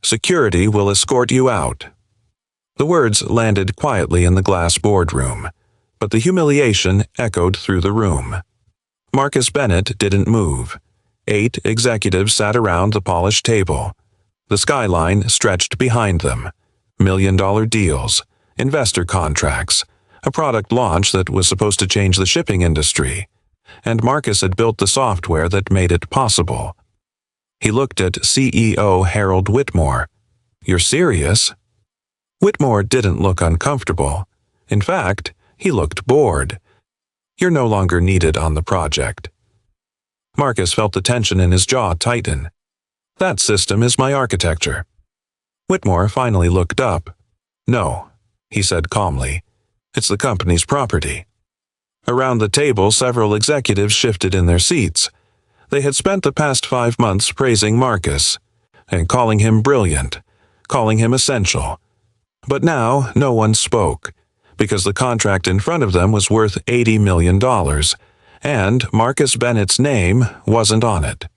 Security will escort you out." The words landed quietly in the glass boardroom, but the humiliation echoed through the room. Marcus Bennett didn't move. 8 executives sat around the polished table. The skyline stretched behind them. $1-million deals, investor contracts, a product launch that was supposed to change the shipping industry. And Marcus had built the software that made it possible. He looked at CEO Harold Whitmore. "You're serious?" Whitmore didn't look uncomfortable. In fact, he looked bored. "You're no longer needed on the project." Marcus felt the tension in his jaw tighten. "That system is my architecture." Whitmore finally looked up. "No," he said calmly. "It's the company's property." Around the table, several executives shifted in their seats. They had spent the past 5 months praising Marcus and calling him brilliant, calling him essential. But now no one spoke, because the contract in front of them was worth $80 million, and Marcus Bennett's name wasn't on it.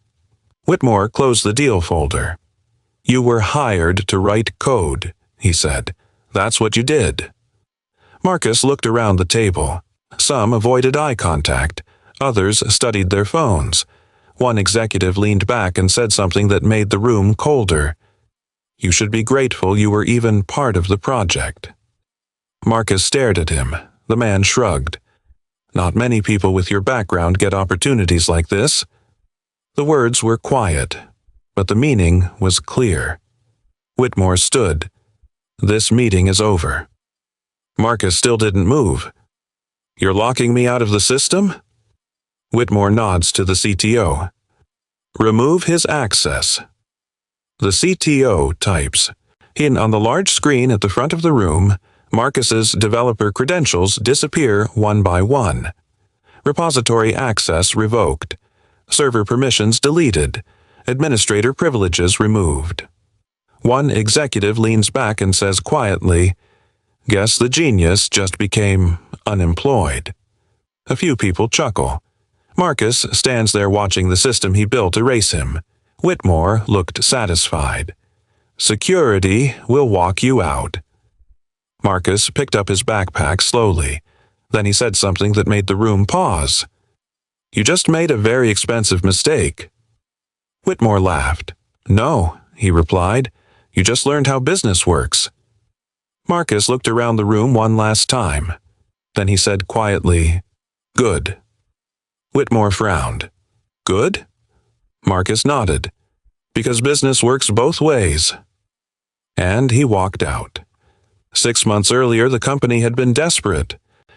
Whitmore closed the deal folder. "You were hired to write code," he said. "That's what you did." Marcus looked around the table. Some avoided eye contact. Others studied their phones. One executive leaned back and said something that made the room colder. "You should be grateful you were even part of the project." Marcus stared at him. The man shrugged. "Not many people with your background get opportunities like this." The words were quiet, but the meaning was clear. Whitmore stood. "This meeting is over." Marcus still didn't move. "You're locking me out of the system?" Whitmore nods to the CTO. "Remove his access." The CTO types. On the large screen at the front of the room, Marcus's developer credentials disappear one by one. Repository access revoked. Server permissions deleted. Administrator privileges removed. One executive leans back and says quietly, "Guess the genius just became unemployed." A few people chuckle. Marcus stands there watching the system he built erase him. Whitmore looked satisfied. "Security will walk you out." Marcus picked up his backpack slowly. Then he said something that made the room pause. "You just made a very expensive mistake." Whitmore laughed. "No," he replied. "You just learned how business works." Marcus looked around the room one last time. Then he said quietly, "Good." Whitmore frowned. "Good?" Marcus nodded. "Because business works both ways." And he walked out. 6 months earlier, the company had been desperate.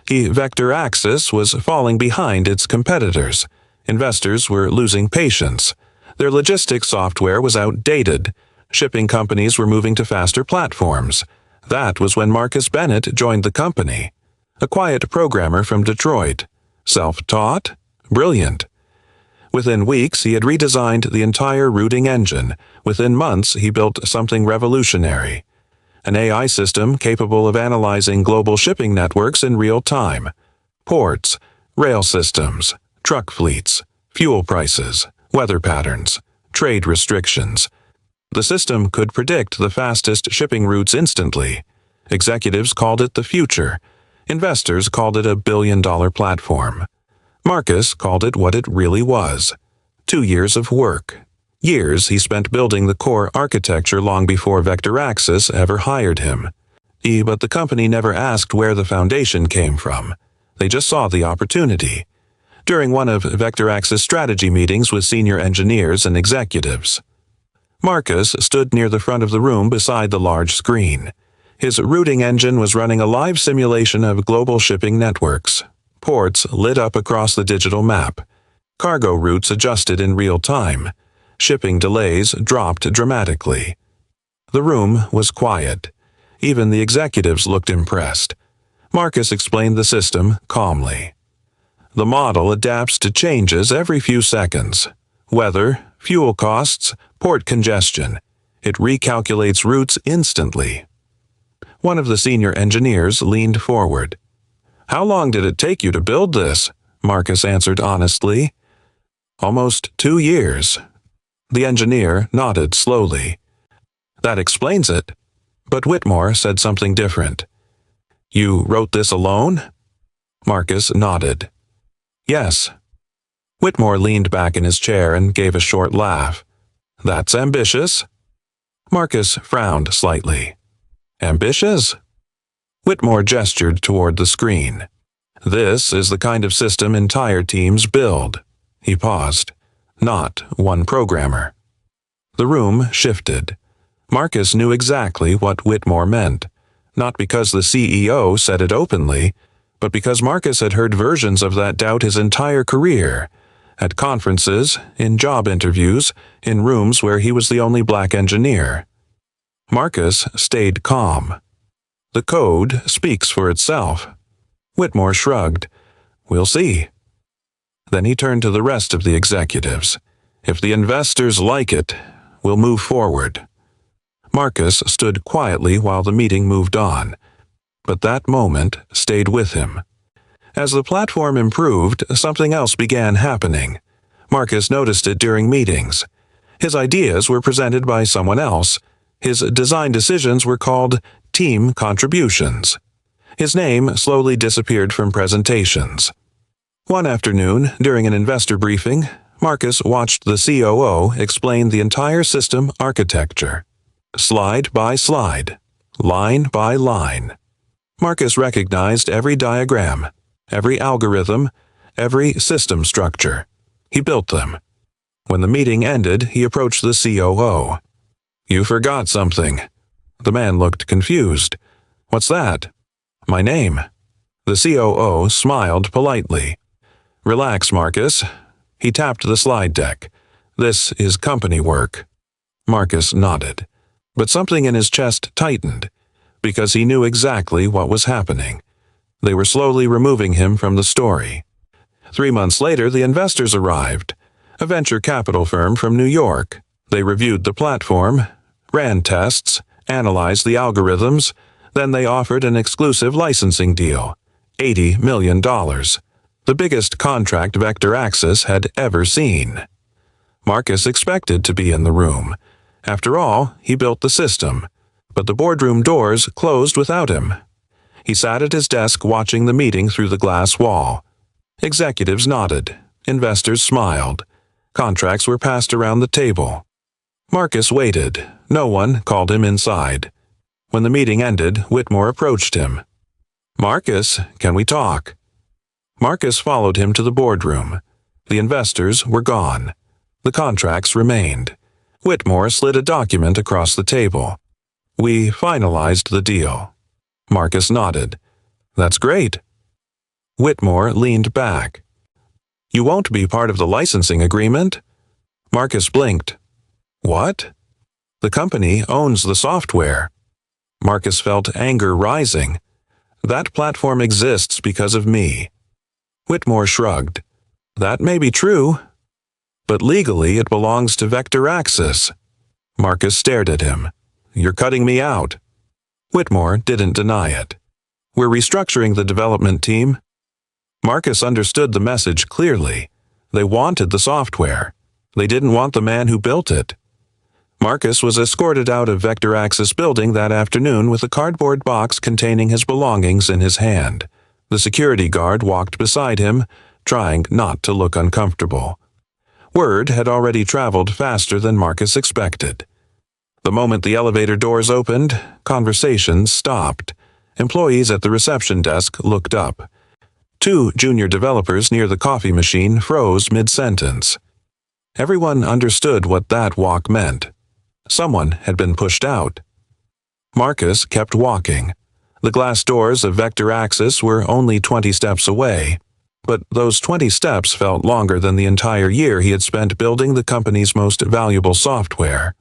Vector Axis was falling behind its competitors. Investors were losing patience. Their logistics software was outdated. Shipping companies were moving to faster platforms. That was when Marcus Bennett joined the company. A quiet programmer from Detroit. Self-taught? Brilliant. Within weeks, he had redesigned the entire routing engine. Within months, he built something revolutionary. An AI system capable of analyzing global shipping networks in real time. Ports, rail systems, truck fleets, fuel prices, weather patterns, trade restrictions. The system could predict the fastest shipping routes instantly. Executives called it the future. Investors called it a billion-dollar platform. Marcus called it what it really was. 2 years of work. Years he spent building the core architecture long before Vector Axis ever hired him. But the company never asked where the foundation came from. They just saw the opportunity. During one of Vector Axis strategy meetings with senior engineers and executives, Marcus stood near the front of the room beside the large screen. His routing engine was running a live simulation of global shipping networks. Ports lit up across the digital map. Cargo routes adjusted in real time. Shipping delays dropped dramatically. The room was quiet. Even the executives looked impressed. Marcus explained the system calmly. The model adapts to changes every few seconds. Weather, fuel costs, port congestion. It recalculates routes instantly. One of the senior engineers leaned forward. "How long did it take you to build this?" Marcus answered honestly. "Almost 2 years." The engineer nodded slowly. That explains it. But Whitmore said something different. You wrote this alone? Marcus nodded. Yes. Whitmore leaned back in his chair and gave a short laugh. That's ambitious. Marcus frowned slightly. Ambitious? Whitmore gestured toward the screen. This is the kind of system entire teams build. He paused. Not one programmer. The room shifted. Marcus knew exactly what Whitmore meant, not because the CEO said it openly, but because Marcus had heard versions of that doubt his entire career, at conferences, in job interviews, in rooms where he was the only black engineer. Marcus stayed calm. The code speaks for itself. Whitmore shrugged. We'll see. Then he turned to the rest of the executives. If the investors like it, we'll move forward. Marcus stood quietly while the meeting moved on, but that moment stayed with him. As the platform improved, something else began happening. Marcus noticed it during meetings. His ideas were presented by someone else. His design decisions were called team contributions. His name slowly disappeared from presentations. One afternoon, during an investor briefing, Marcus watched the COO explain the entire system architecture. Slide by slide, line by line. Marcus recognized every diagram, every algorithm, every system structure. He built them. When the meeting ended, he approached the COO. You forgot something. The man looked confused. What's that? My name. The COO smiled politely. Relax, Marcus. He tapped the slide deck. This is company work. Marcus nodded. But something in his chest tightened, because he knew exactly what was happening. They were slowly removing him from the story. 3 months later, the investors arrived, a venture capital firm from New York. They reviewed the platform, ran tests, analyzed the algorithms, then they offered an exclusive licensing deal, $80 million, the biggest contract Vector Axis had ever seen. Marcus expected to be in the room. After all, he built the system, but the boardroom doors closed without him. He sat at his desk watching the meeting through the glass wall. Executives nodded. Investors smiled. Contracts were passed around the table. Marcus waited. No one called him inside. When the meeting ended, Whitmore approached him. Marcus, can we talk? Marcus followed him to the boardroom. The investors were gone. The contracts remained. Whitmore slid a document across the table. We finalized the deal. Marcus nodded. That's great. Whitmore leaned back. You won't be part of the licensing agreement? Marcus blinked. What? The company owns the software. Marcus felt anger rising. That platform exists because of me. Whitmore shrugged. That may be true, but legally it belongs to Vector Axis. Marcus stared at him. You're cutting me out. Whitmore didn't deny it. We're restructuring the development team. Marcus understood the message clearly. They wanted the software. They didn't want the man who built it. Marcus was escorted out of Vector Axis building that afternoon with a cardboard box containing his belongings in his hand. The security guard walked beside him, trying not to look uncomfortable. Word had already traveled faster than Marcus expected. The moment the elevator doors opened, conversations stopped. Employees at the reception desk looked up. 2 junior developers near the coffee machine froze mid-sentence. Everyone understood what that walk meant. Someone had been pushed out. Marcus kept walking. The glass doors of Vector Axis were only 20 steps away, but those 20 steps felt longer than the entire year he had spent building the company's most valuable software.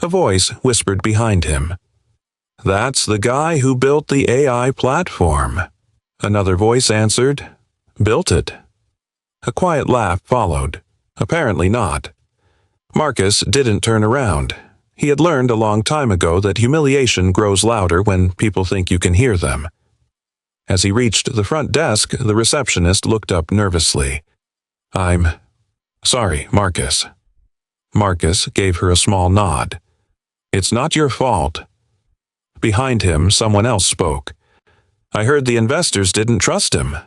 A voice whispered behind him. That's the guy who built the AI platform. Another voice answered, Built it. A quiet laugh followed. Apparently not. Marcus didn't turn around. He had learned a long time ago that humiliation grows louder when people think you can hear them. As he reached the front desk, the receptionist looked up nervously. I'm sorry, Marcus. Marcus gave her a small nod. "It's not your fault." Behind him, someone else spoke. "I heard the investors didn't trust him."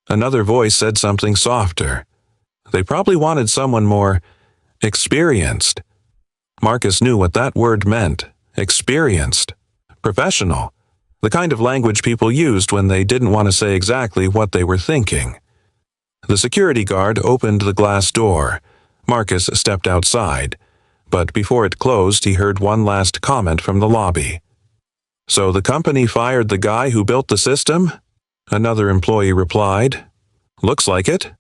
Another voice said something softer. "They probably wanted someone more experienced." Marcus knew what that word meant. Experienced. Professional. The kind of language people used when they didn't want to say exactly what they were thinking. The security guard opened the glass door. Marcus stepped outside, but before it closed, he heard one last comment from the lobby. "So the company fired the guy who built the system?" Another employee replied. "Looks like it."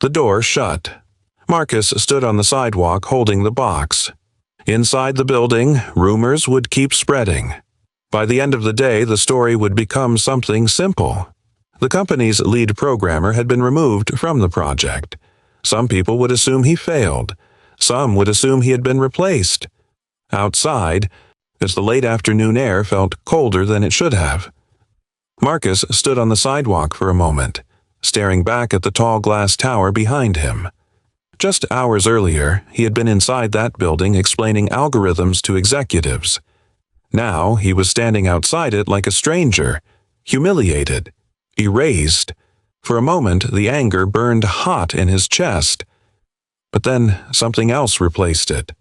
The door shut. Marcus stood on the sidewalk holding the box. Inside the building, rumors would keep spreading. By the end of the day, the story would become something simple. The company's lead programmer had been removed from the project. Some people would assume he failed. Some would assume he had been replaced. Outside, as the late afternoon air felt colder than it should have, Marcus stood on the sidewalk for a moment, staring back at the tall glass tower behind him. Just hours earlier, he had been inside that building explaining algorithms to executives. Now he was standing outside it like a stranger, humiliated, erased. For a moment, the anger burned hot in his chest. But then something else replaced it.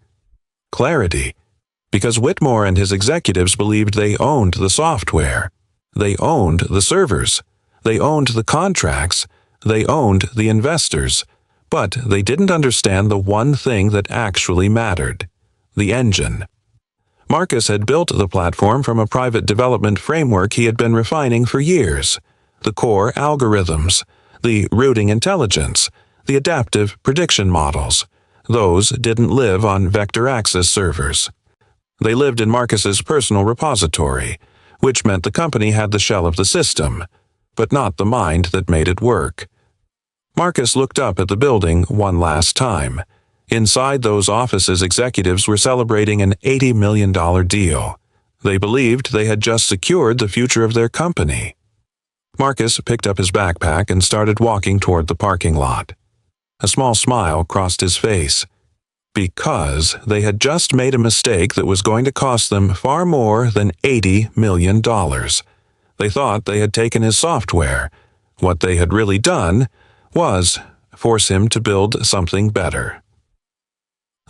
Clarity. Because Whitmore and his executives believed they owned the software. They owned the servers. They owned the contracts. They owned the investors. But they didn't understand the one thing that actually mattered: the engine. Marcus had built the platform from a private development framework he had been refining for years. The core algorithms, the routing intelligence, the adaptive prediction models. Those didn't live on vector access servers. They lived in Marcus's personal repository, which meant the company had the shell of the system, but not the mind that made it work. Marcus looked up at the building one last time. Inside those offices, executives were celebrating an $80 million deal. They believed they had just secured the future of their company. Marcus picked up his backpack and started walking toward the parking lot. A small smile crossed his face. Because they had just made a mistake that was going to cost them far more than $80 million. They thought they had taken his software. What they had really done was force him to build something better.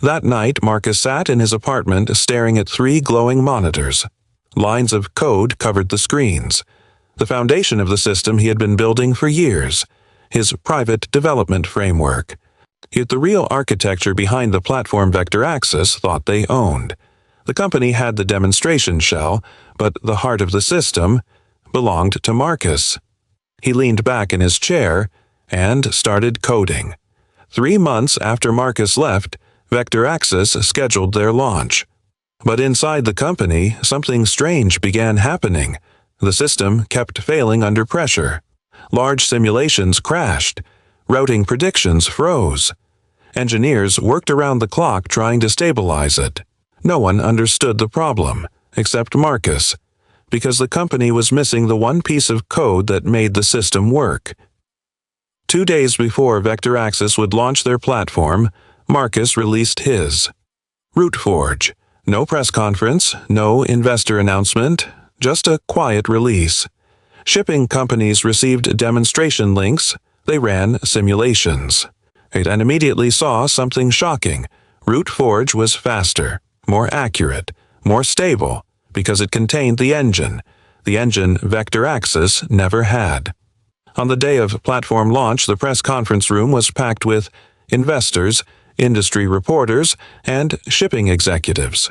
That night, Marcus sat in his apartment staring at 3 glowing monitors. Lines of code covered the screens. The foundation of the system he had been building for years, his private development framework. Yet the real architecture behind the platform Vector Axis thought they owned. The company had the demonstration shell, but the heart of the system belonged to Marcus. He leaned back in his chair and started coding. 3 months after Marcus left, Vector Axis scheduled their launch. But inside the company, something strange began happening. The system kept failing under pressure. Large simulations crashed. Routing predictions froze. Engineers worked around the clock trying to stabilize it. No one understood the problem, except Marcus, because the company was missing the one piece of code that made the system work. 2 days before Vector Axis would launch their platform, Marcus released his. RootForge. No press conference, no investor announcement, just a quiet release. Shipping companies received demonstration links. They ran simulations. And immediately saw something shocking. RootForge was faster, more accurate, more stable, because it contained the engine Vector Axis never had. On the day of platform launch, the press conference room was packed with investors, industry reporters, and shipping executives.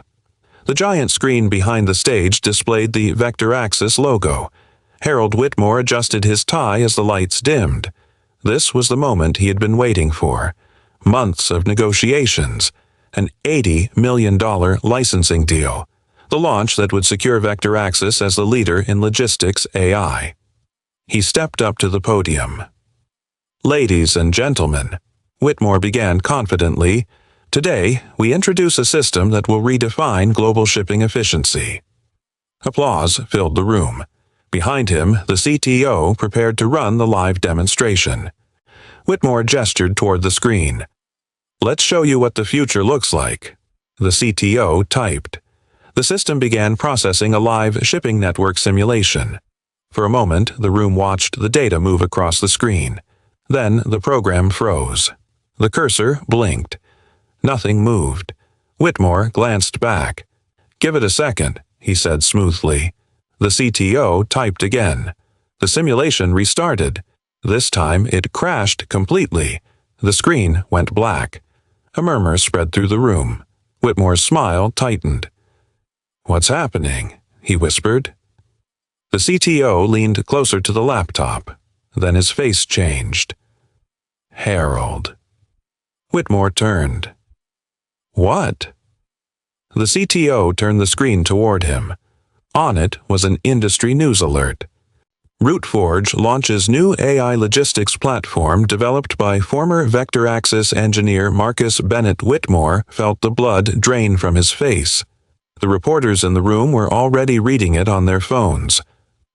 The giant screen behind the stage displayed the Vector Axis logo. Harold Whitmore adjusted his tie as the lights dimmed. This was the moment he had been waiting for. Months of negotiations. An $80 million licensing deal. The launch that would secure Vector Axis as the leader in logistics AI. He stepped up to the podium. "Ladies and gentlemen," Whitmore began confidently, "today we introduce a system that will redefine global shipping efficiency." Applause filled the room. Behind him, the CTO prepared to run the live demonstration. Whitmore gestured toward the screen. "Let's show you what the future looks like." The CTO typed. The system began processing a live shipping network simulation. For a moment, the room watched the data move across the screen. Then the program froze. The cursor blinked. Nothing moved. Whitmore glanced back. "Give it a second," he said smoothly. The CTO typed again. The simulation restarted. This time it crashed completely. The screen went black. A murmur spread through the room. Whitmore's smile tightened. "What's happening?" he whispered. The CTO leaned closer to the laptop. Then his face changed. "Harold." Whitmore turned. "What?" The CTO turned the screen toward him. On it was an industry news alert. RootForge launches new AI logistics platform developed by former Vector Axis engineer Marcus Bennett. Whitmore felt the blood drain from his face. The reporters in the room were already reading it on their phones.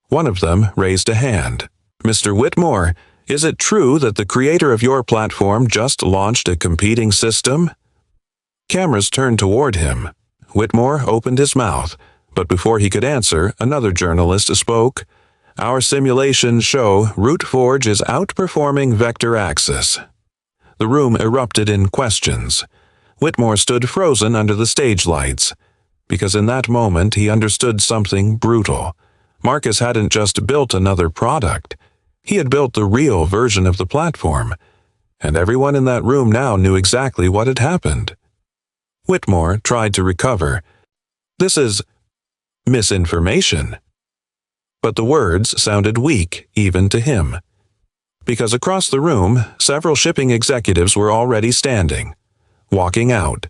One of them raised a hand. "Mr. Whitmore, is it true that the creator of your platform just launched a competing system?" Cameras turned toward him. Whitmore opened his mouth, but before he could answer, another journalist spoke. "Our simulations show RootForge is outperforming Vector Axis." The room erupted in questions. Whitmore stood frozen under the stage lights, because in that moment he understood something brutal. Marcus hadn't just built another product. He had built the real version of the platform, and everyone in that room now knew exactly what had happened. Whitmore tried to recover. "This is misinformation." But the words sounded weak even to him. Because across the room, several shipping executives were already standing, walking out.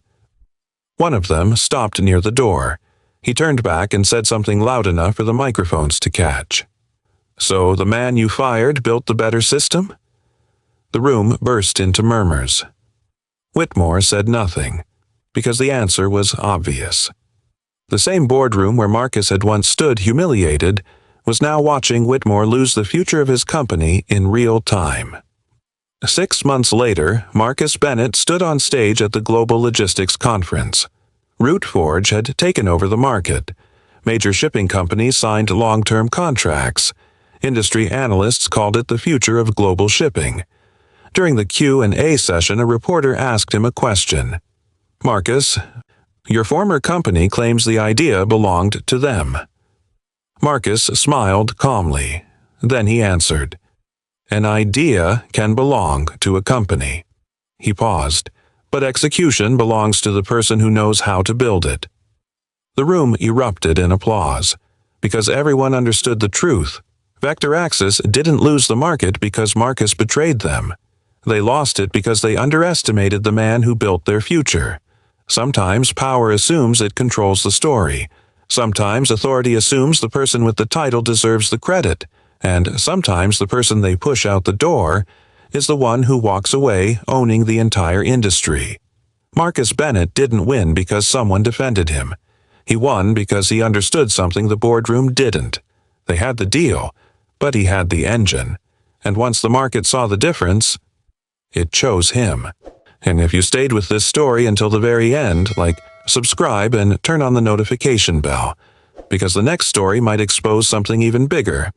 One of them stopped near the door. He turned back and said something loud enough for the microphones to catch. "So the man you fired built the better system?" The room burst into murmurs. Whitmore said nothing, because the answer was obvious. The same boardroom where Marcus had once stood humiliated was now watching Whitmore lose the future of his company in real time. 6 months later, Marcus Bennett stood on stage at the Global Logistics Conference. RootForge had taken over the market. Major shipping companies signed long-term contracts. Industry analysts called it the future of global shipping. During the Q&A session, a reporter asked him a question. "Marcus, your former company claims the idea belonged to them." Marcus smiled calmly. Then he answered, "An idea can belong to a company." He paused, "But execution belongs to the person who knows how to build it." The room erupted in applause, because everyone understood the truth. Vector Axis didn't lose the market because Marcus betrayed them. They lost it because they underestimated the man who built their future. Sometimes power assumes it controls the story. Sometimes authority assumes the person with the title deserves the credit, and sometimes the person they push out the door is the one who walks away owning the entire industry. Marcus Bennett didn't win because someone defended him. He won because he understood something the boardroom didn't. They had the deal, but he had the engine. And once the market saw the difference, it chose him. And if you stayed with this story until the very end, subscribe and turn on the notification bell, because the next story might expose something even bigger